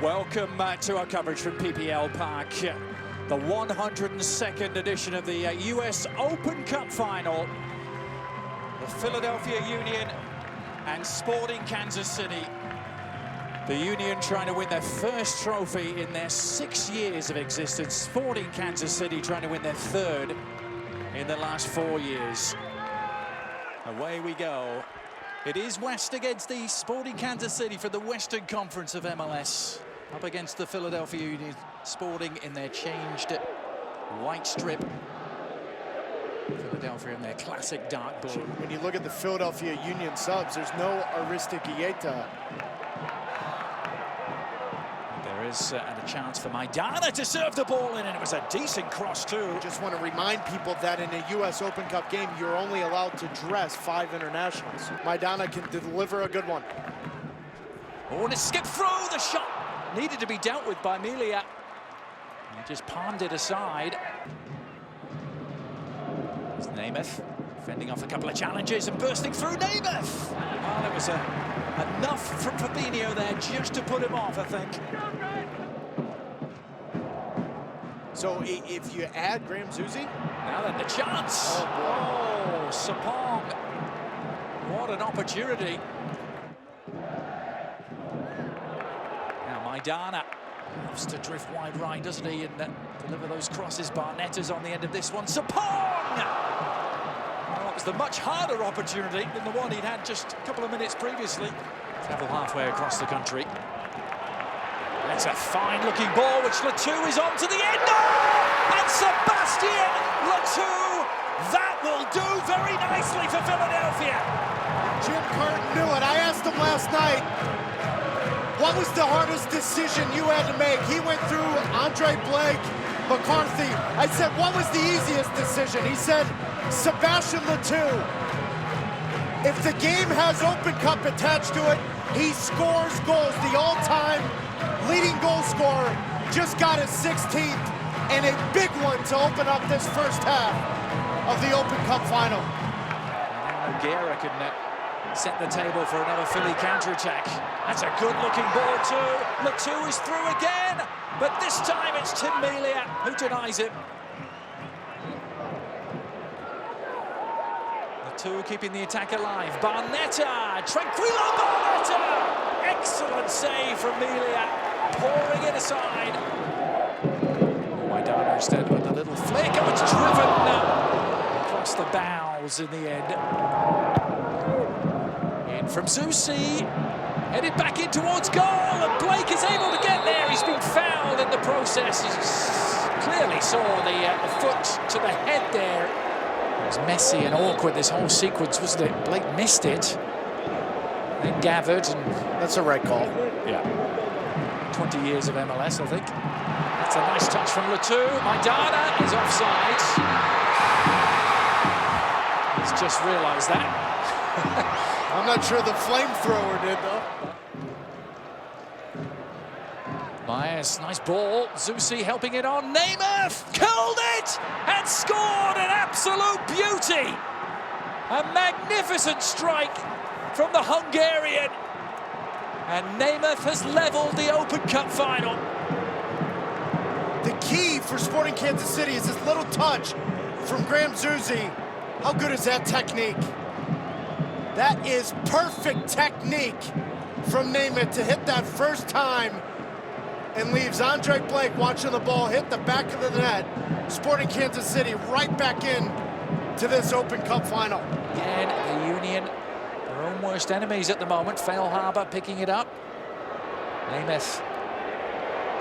Welcome to our coverage from PPL Park. The 102nd edition of the US Open Cup Final. The Philadelphia Union and Sporting Kansas City. The Union trying to win their first trophy in their 6 years of existence. Sporting Kansas City trying to win their third in the last 4 years. Away we go. It is West against the Sporting Kansas City for the Western Conference of MLS. Up against the Philadelphia Union Sporting in their changed white strip. Philadelphia in their classic dark blue. When you look at the Philadelphia Union subs, there's no Aristigieta. There is a chance for Maidana to serve the ball in, and it was a decent cross too. Just want to remind people that in a US Open Cup game, you're only allowed to dress 5 internationals. Maidana can deliver a good one. Oh, and it skipped through. The shot needed to be dealt with by Melia. He just palmed it aside. There's Namath fending off a couple of challenges and bursting through. Namath! Well, it was enough from Fabinho there just to put him off, I think. So if you add Graham Zusi? Now then, the chance. Oh, Sapong. What an opportunity. Now Maidana loves to drift wide right, doesn't he, and deliver those crosses. Barnetta's on the end of this one. Sapong! Well, it was the much harder opportunity than the one he'd had just a couple of minutes previously. Travel halfway across the country. It's a fine-looking ball, which Latou is on to the end. Oh! And Sebastian Latou! That will do very nicely for Philadelphia. Jim Curtin knew it. I asked him last night, what was the hardest decision you had to make? He went through Andre Blake, McCarthy. I said, what was the easiest decision? He said, Sebastian Latou. If the game has Open Cup attached to it, he scores goals. The all-time leading goal scorer just got his 16th and a big one to open up this first half of the Open Cup final. And Nogueira can set the table for another Philly counter-attack. That's a good-looking ball too. Latou is through again, but this time it's Tim Melia who denies it. Latou keeping the attack alive. Barnetta, Tranquillo Barnetta! Excellent save from Melia, pouring it aside. Maidana instead with a little flick. Oh, it's driven across the bows in the end. In from Zusi, headed back in towards goal, and Blake is able to get there. He's been fouled in the process. He clearly saw the foot to the head there. It was messy and awkward, this whole sequence, wasn't it? Blake missed it, then gathered, and that's a right call. Yeah. 20 years of MLS, I think. That's a nice touch from Latou. Maidana is offside. He's just realised that. I'm not sure the flamethrower did, though. Myers, nice ball. Zusi helping it on. Namath curled it and scored an absolute beauty. A magnificent strike from the Hungarian. And Namath has levelled the Open Cup final. The key for Sporting Kansas City is this little touch from Graham Zusi. How good is that technique? That is perfect technique from Namath to hit that first time and leaves Andre Blake watching the ball hit the back of the net. Sporting Kansas City right back in to this Open Cup final. Again, the Union, their own worst enemies at the moment. Fail Harbour picking it up. Namath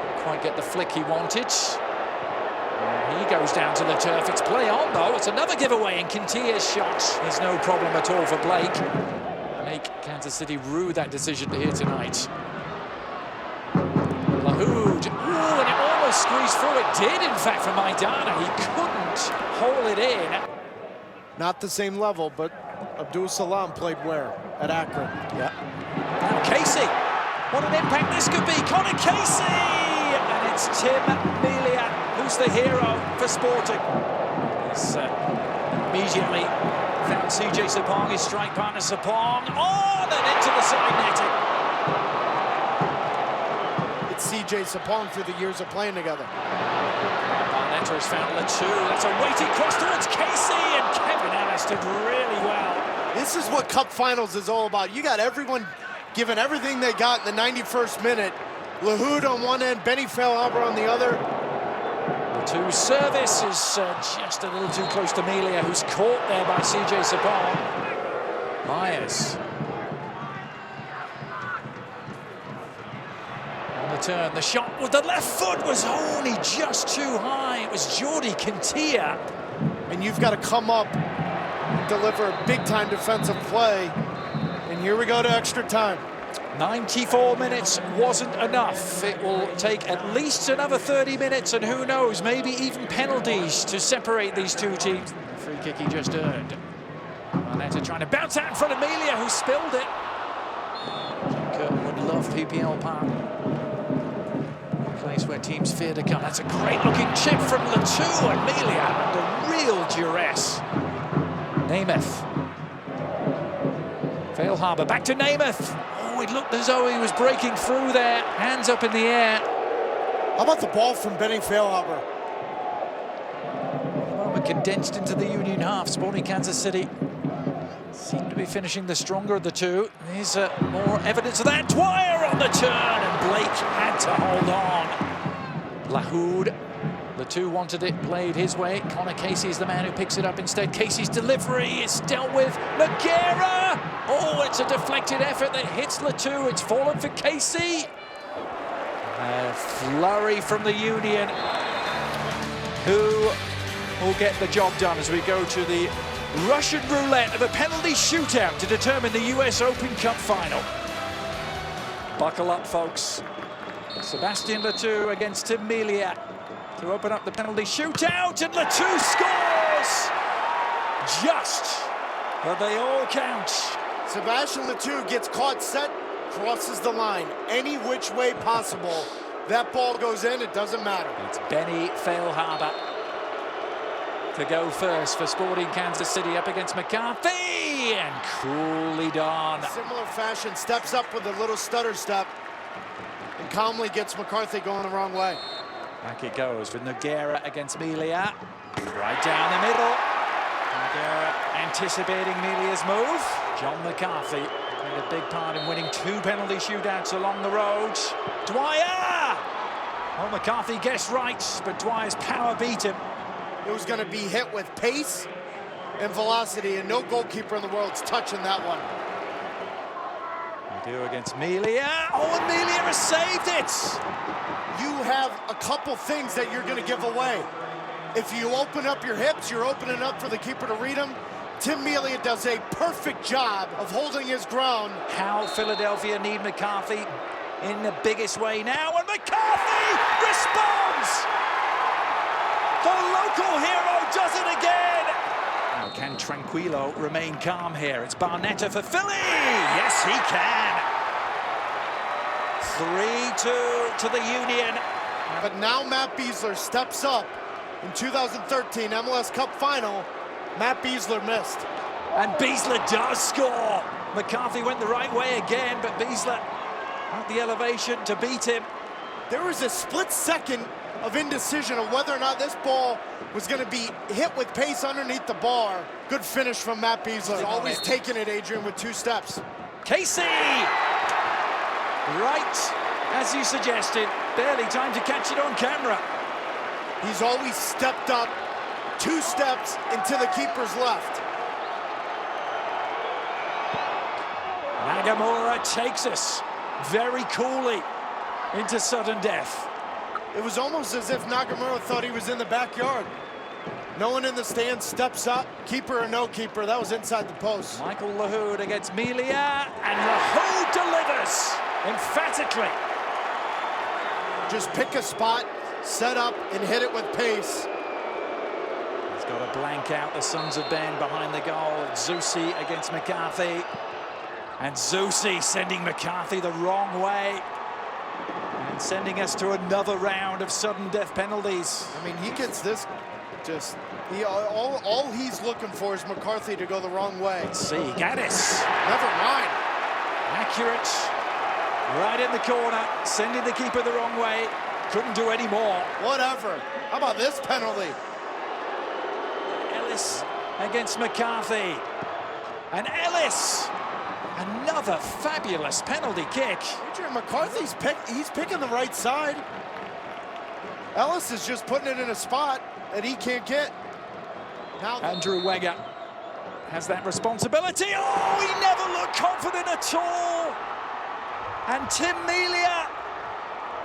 didn't quite get the flick he wanted. And he goes down to the turf. It's play on, though. It's another giveaway, and Kintia's shot is no problem at all for Blake. Make Kansas City rue that decision to here tonight. Lahoud, ooh, and it almost squeezed through. It did, in fact, for Maidana. He couldn't hold it in. Not the same level, but Abdul Salam played where? At Akron. Yeah. Now Casey. What an impact this could be. Connor Casey! And it's Tim Melia who's the hero for Sporting. He's immediately found CJ Sapong, his strike partner Sapong, on and into the side netting. It's C.J. Sapong through the years of playing together. Barnett has found Latu. That's a weighty cross towards Casey, and Kevin Ellis did really well. This is what Cup Finals is all about. You got everyone giving everything they got in the 91st minute. Lahoud on one end, Benny Feilhaber on the other. Latu's service is just a little too close to Melia, who's caught there by C.J. Sapong. Myers. Turn. The shot with the left foot was only just too high. It was Jordi Cantia. And you've got to come up and deliver a big-time defensive play. And here we go to extra time. 94 minutes wasn't enough. It will take at least another 30 minutes, and who knows, maybe even penalties to separate these two teams. Free kick he just earned. Arnetta trying to bounce out in front of Melia, who spilled it. Curtin would love PPL Park. Place where teams fear to come. That's a great-looking chip from Latu, and Melia under real duress. Namath. Feilhaber back to Namath. Oh, it looked as though he was breaking through there. Hands up in the air. How about the ball from Benny Feilhaber? The moment condensed into the Union half. Sporting Kansas City seem to be finishing the stronger of the two. There's more evidence of that. Dwyer on the turn, and Blake had to hold on. Lahoud, the two wanted it played his way. Connor Casey is the man who picks it up instead. Casey's delivery is dealt with. Nogueira! Oh, it's a deflected effort that hits Latu. It's fallen for Casey. A flurry from the Union, who will get the job done as we go to the Russian roulette of a penalty shootout to determine the US Open Cup final. Buckle up, folks. Sebastian Latu against Tim Melia to open up the penalty shootout, and Latu scores! Just, but they all count. Sebastian Latu gets caught set, crosses the line. Any which way possible. That ball goes in, it doesn't matter. It's Benny Feilhaber to go first for Sporting Kansas City up against McCarthy, and coolly done. Similar fashion, steps up with a little stutter step and calmly gets McCarthy going the wrong way. Back it goes with Nogueira against Melia. Right down the middle. Nogueira anticipating Melia's move. John McCarthy made a big part in winning 2 penalty shootouts along the road. Dwyer! Well, McCarthy guessed right, but Dwyer's power beat him. It was going to be hit with pace and velocity, and no goalkeeper in the world's touching that one. They do against Melia. Oh, and Melia has saved it! You have a couple things that you're going to give away. If you open up your hips, you're opening up for the keeper to read them. Tim Melia does a perfect job of holding his ground. How Philadelphia need McCarthy in the biggest way now, and McCarthy responds! The local hero does it again! Now, can Tranquillo remain calm here? It's Barnetta for Philly! Yes, he can! 3-2 to the Union. But now Matt Besler steps up. In 2013 MLS Cup Final, Matt Besler missed. And Besler does score! McCarthy went the right way again, but Besler at the elevation to beat him. There was a split second of indecision of whether or not this ball was going to be hit with pace underneath the bar. Good finish from Matt Besler. Always taking it, Adrian, with 2 steps. Casey! Right, as you suggested, barely time to catch it on camera. He's always stepped up 2 steps into the keeper's left. Nagamura takes us very coolly into sudden death. It was almost as if Nagamura thought he was in the backyard. No one in the stands steps up, keeper or no keeper. That was inside the post. Michael Lahoud against Melia, and Lahoud delivers emphatically. Just pick a spot, set up, and hit it with pace. He's got to blank out the Sons of Ben behind the goal. Zusi against McCarthy, and Zusi sending McCarthy the wrong way, and sending us to another round of sudden death penalties. I mean, he gets this just, all he's looking for is McCarthy to go the wrong way. Let's see, Gaddis. Never mind. Accurate Right in the corner, sending the keeper the wrong way. Couldn't do any more. Whatever. How about this penalty? Ellis against McCarthy. And Ellis, another fabulous penalty kick. Adrian McCarthy's he's picking the right side. Ellis is just putting it in a spot that he can't get. Now Andrew Wenger has that responsibility. Oh, he never looked confident at all. And Tim Melia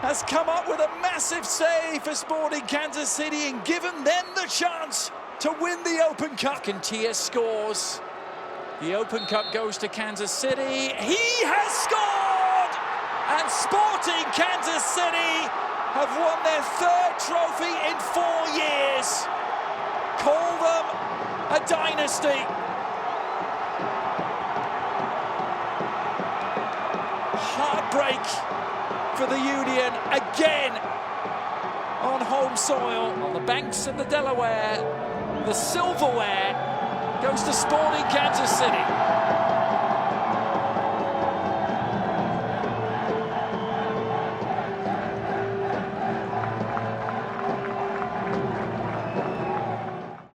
has come up with a massive save for Sporting Kansas City and given them the chance to win the Open Cup. And T.S. scores. The Open Cup goes to Kansas City. He has scored! And Sporting Kansas City have won their third trophy in 4 years. Call them a dynasty. Heartbreak for the Union again on home soil, on the banks of the Delaware. The silverware goes to Sporting Kansas City.